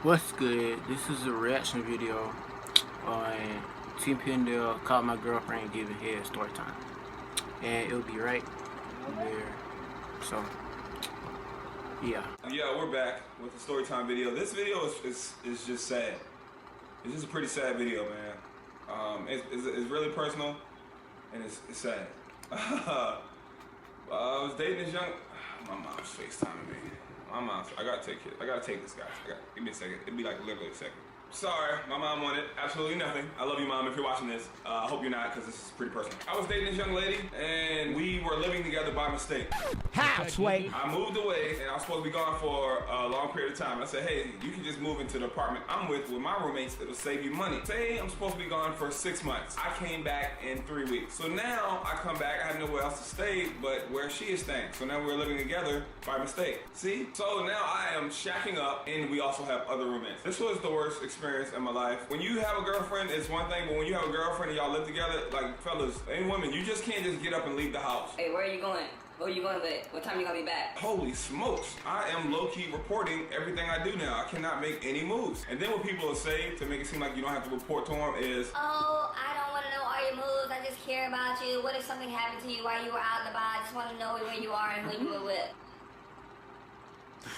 What's good? This is a reaction video on Tpindell caught my girlfriend giving head story time. And it'll be right there. So, yeah. Yeah, we're back with the story time video. This video is just sad. It's just a pretty sad video, man. It's really personal and it's sad. I was dating this young... My mom's FaceTiming me. I gotta take this, guys. Give me a second. It'd be like literally a second. Sorry, my mom wanted absolutely nothing. I love you, Mom, if you're watching this. I hope you're not, because this is pretty personal. I was dating this young lady, and we were living together by mistake. How, Sway? I moved away, and I was supposed to be gone for a long period of time. I said, hey, you can just move into the apartment I'm with my roommates. It'll save you money. Say I'm supposed to be gone for 6 months. I came back in 3 weeks. So now I come back, I have nowhere else to stay but where she is staying. So now we're living together by mistake. See? So now I am shacking up, and we also have other roommates. This was the worst experience in my life. When you have a girlfriend, it's one thing, but when you have a girlfriend and y'all live together, like fellas and women, you just can't just get up and leave the house. Hey, where are you going? Where are you going today? What time you gonna be back? Holy smokes. I am low-key reporting everything I do now. I cannot make any moves. And then what people will say to make it seem like you don't have to report to them is, oh, I don't want to know all your moves. I just care about you. What if something happened to you while you were out and about? I just want to know where you are and who you were with.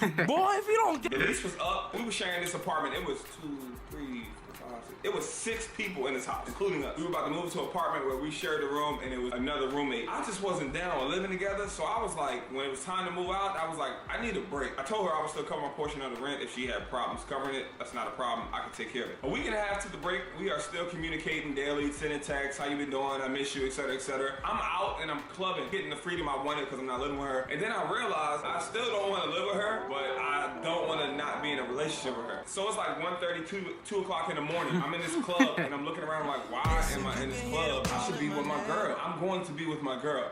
Boy, if you don't get... the lease was up. We were sharing this apartment. It was 2, 3, 4, 5, 6. It was 6 people in this house, including us. We were about to move to an apartment where we shared a room, and it was another roommate. I just wasn't down with living together, so I was like, when it was time to move out, I was like, I need a break. I told her I would still cover my portion of the rent if she had problems covering it. That's not a problem. I could take care of it. A week and a half to the break, we are still communicating daily, sending texts, how you been doing, I miss you, etc., etc. I'm out and I'm clubbing, getting the freedom I wanted because I'm not living with her. And then I realized I still don't want to live with her, but I don't want to not be in a relationship with her. So it's like 1:30, 2 o'clock in the morning. I'm in this club and I'm looking around like, why am I in this club? I should be with my girl. I'm going to be with my girl.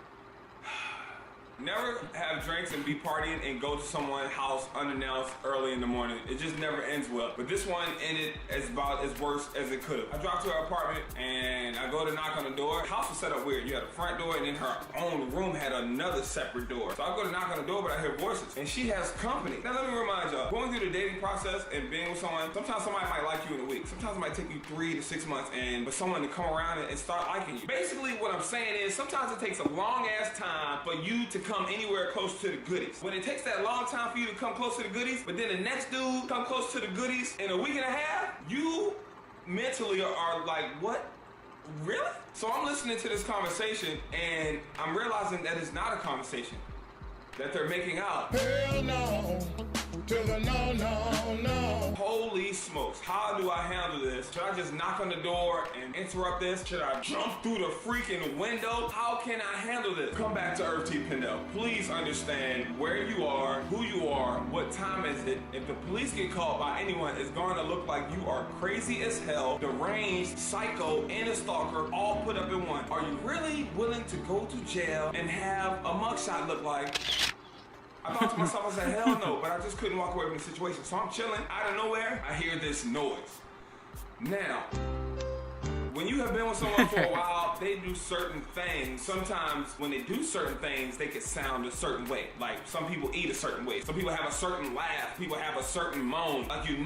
Never have drinks and be partying and go to someone's house unannounced early in the morning. It just never ends well. But this one ended about as worse as it could have. I dropped to her apartment and I go to knock on the door. The house was set up weird. You had a front door and then her own room had another separate door. So I go to knock on the door, but I hear voices and she has company. Now let me remind y'all, going through the dating process and being with someone, sometimes somebody might like you in a week. Sometimes it might take you 3 to 6 months for someone to come around and start liking you. Basically what I'm saying is sometimes it takes a long ass time for you to come anywhere close to the goodies. When it takes that long time for you to come close to the goodies, but then the next dude come close to the goodies in a week and a half, you mentally are like, what? Really? So I'm listening to this conversation and I'm realizing that it's not a conversation, that they're making out. Hell no, to the no, no, no. Holy smokes, how do I handle this? Should I just knock on the door and interrupt this? Should I jump through the freaking window? How can I handle this? Come back to Earth, Tpindell. Please understand where you are, who you are, what time is it. If the police get called by anyone, it's going to look like you are crazy as hell, deranged, psycho, and a stalker all put up in one. Are you really willing to go to jail and have a mugshot look like... I thought to myself, I said, hell no, but I just couldn't walk away from the situation. So I'm chilling, out of nowhere, I hear this noise. Now, when you have been with someone for a while, they do certain things. Sometimes when they do certain things, they can sound a certain way. Like some people eat a certain way. Some people have a certain laugh. People have a certain moan. Like you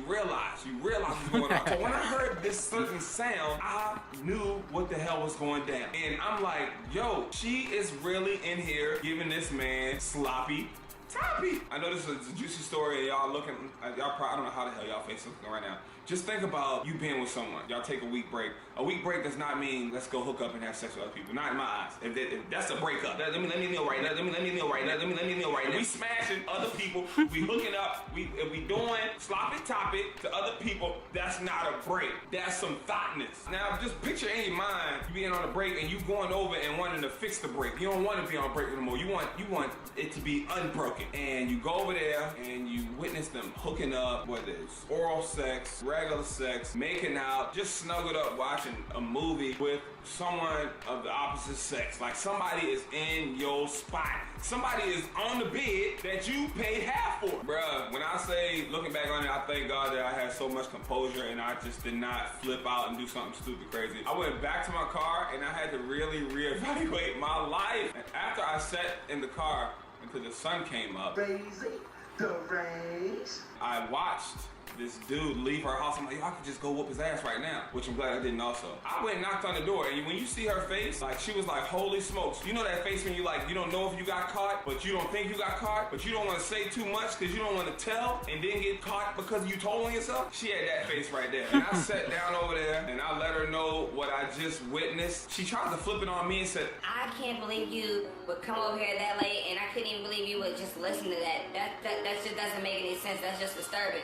realize what's going on. So when I heard this certain sound, I knew what the hell was going down. And I'm like, yo, she is really in here giving this man sloppy toppy. I know this is a juicy story and y'all looking, y'all probably, I don't know how the hell y'all face looking right now. Just think about you being with someone. Y'all take a week break. A week break does not mean let's go hook up and have sex with other people. Not in my eyes. If that's a breakup. Let me know right now. Let me know right now. We smashing other people. We hooking up. If we doing sloppy toppy to other people, that's not a break. That's some thoughtness. Now just picture in your mind you being on a break and you going over and wanting to fix the break. You don't want to be on break anymore. You want it to be unbroken. And you go over there and you witness them hooking up, whether it's oral sex, regular sex, making out, just snuggled up watching a movie with someone of the opposite sex. Like somebody is in your spot. Somebody is on the bed that you paid half for. Bruh, when I say looking back on it, I thank God that I had so much composure and I just did not flip out and do something stupid crazy. I went back to my car and I had to really reevaluate my life. And after I sat in the car until the sun came up, Crazy, the rays. I watched this dude leave her house. I'm like, yo, I could just go whoop his ass right now, which I'm glad I didn't also. I went and knocked on the door, and when you see her face, like, she was like, holy smokes. You know that face when you like, you don't know if you got caught, but you don't think you got caught, but you don't want to say too much because you don't want to tell and then get caught because you told on yourself? She had that face right there. And I sat down over there, and I let her know what I just witnessed. She tried to flip it on me and said, I can't believe you would come over here that late, and I couldn't even believe you would just listen to that. That just doesn't make any sense. That's just disturbing.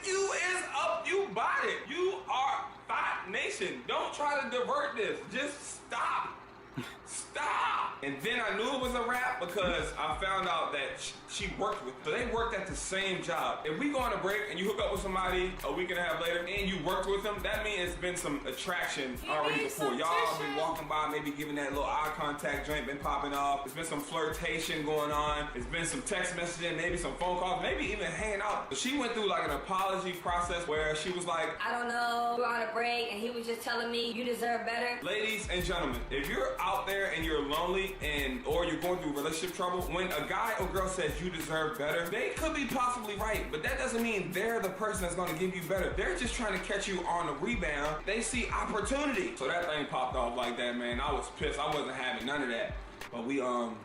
You is up, you bought it. You are Thought Nation. Don't try to divert this. Just stop. Stop. And then I knew it was a wrap because I found out that she worked with them. So they worked at the same job. If we go on a break and you hook up with somebody a week and a half later and you worked with them, that means it's been some attraction already before. Y'all been walking by, maybe giving that little eye contact joint been popping off. There's been some flirtation going on. There's been some text messaging, maybe some phone calls, maybe even hanging out. But she went through like an apology process where she was like, I don't know, we're on a break, and he was just telling me you deserve better. Ladies and gentlemen, if you're out there and you're lonely or you're going through relationship trouble, when a guy or girl says you deserve better, they could be possibly right, but that doesn't mean they're the person that's going to give you better. They're just trying to catch you on the rebound. They see opportunity. So that thing popped off like that, man. I was pissed. I wasn't having none of that. But we got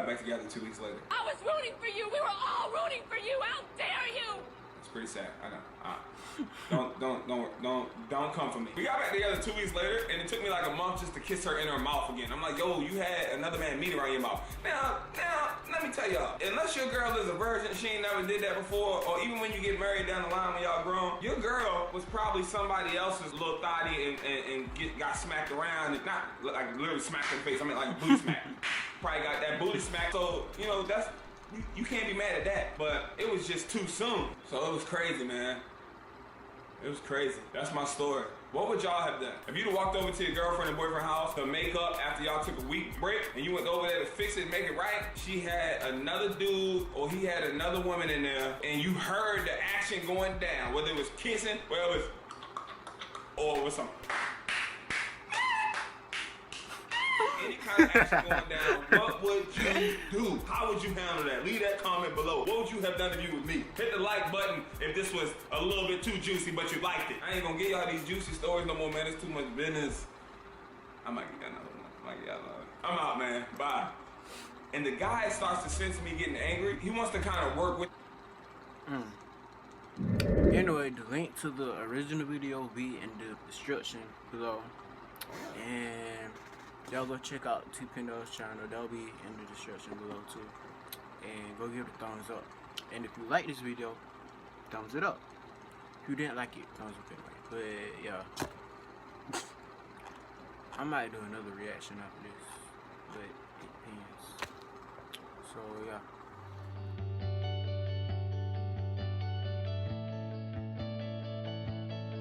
back together 2 weeks later. I was rooting for you. We were all rooting for you. How dare you? It's pretty sad. I know. Don't come for me. We got back together 2 weeks later, and it took me like a month just to kiss her in her mouth again. I'm like, yo, you had another man meat around your mouth. Now, let me tell y'all, unless your girl is a virgin, she ain't never did that before, or even when you get married down the line when y'all grown, your girl was probably somebody else's little thotty and got smacked around, and not like literally smacked in the face. I mean like booty smack. Probably got that booty smack. So, you know, that's, you can't be mad at that, but it was just too soon. So it was crazy, man. It was crazy. That's my story. What would y'all have done? If you'd have walked over to your girlfriend and boyfriend house to make up after y'all took a week break and you went over there to fix it and make it right, she had another dude or he had another woman in there and you heard the action going down, whether it was kissing, whether it was, or it was some any kind of action going down, what would you do? How would you handle that? Leave that comment below. What would you have done if you were me? Hit the like button if this was a little bit too juicy, but you liked it. I ain't gonna give y'all these juicy stories no more, man. It's too much business. I might get another one. I'm out, man. Bye. And the guy starts to sense me getting angry. He wants to kind of work with. Anyway, the link to the original video will be in the description below. And y'all go check out Tpindell's channel. That'll be in the description below too. And go give it a thumbs up. And if you like this video, thumbs it up. If you didn't like it, thumbs up anyway. But yeah, I might do another reaction after this, but it depends. So yeah.